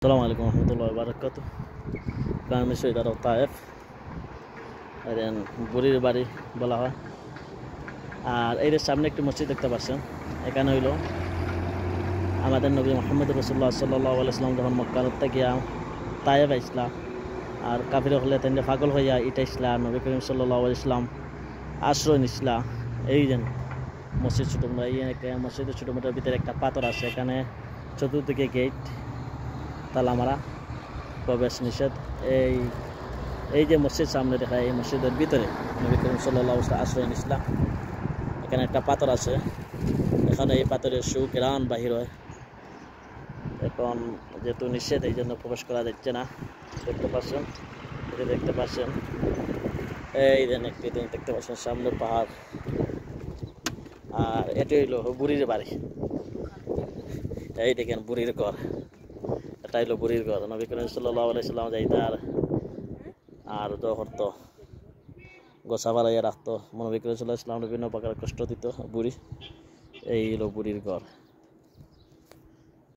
আসসালামু আলাইকুম রহমতুল্লাহ বারাকাতু। গ্রামের সৈদার তায়েফ বুড়ির বাড়ি বলা হয়। আর এর সামনে একটি মসজিদ দেখতে পাচ্ছেন। এখানে হইল আমাদের নবী মোহাম্মদ রসুল্লাহ সাল্লাল্লাহু আলাইহি ওয়াসাল্লাম যখন মক্কার গিয়া তায়েফ আইসলা আর কাফির হলে তেন পাগল হইয়া ইটা ইসলা নবী করিম সাল্লাল্লাহু আলাইহি ওয়াসাল্লাম আশ্রয় নিসলা। এই যেন মসজিদ ছোটো মোটা মসজিদের ছোটো মোটার ভিতরে একটা পাথর আছে। এখানে চতুর্দিকে গেট, তালা মারা, প্রবেশ নিষেধ। এই যে মসজিদ সামনে দেখা, এই মসজিদের ভিতরে নবী করিম সাল্লাল্লাহু আলাইহি ওয়াসাল্লাম আশ্রয় নিসলা। এখানে একটা পাথর আছে, এখানে এই পাথরের সুঘ্রাণ বাহির হয়। এখন যেহেতু নিষেধ, এই জন্য প্রবেশ করা যাচ্ছে না। দেখতে পাচ্ছেন, দেখতে পাচ্ছেন এই দেন একটি দেখতে পাচ্ছেন সামনে পাহাড়। আর এটি হইল বুড়ির বাড়ি। এই দেখেন বুড়ির ঘর, এটা হইল বুড়ির ঘর। নবী করিম সাল্লাল্লাহু আলাইহি ওয়াসাল্লাম যাইতে আর দহরত গোসা বাড়াইয়া রাখতো। নবী করিম সাল্লাল্লাহু আলাইহি ওয়াসাল্লাম বিভিন্ন প্রকার কষ্ট দিত বুড়ি। এই হইল বুড়ির ঘর।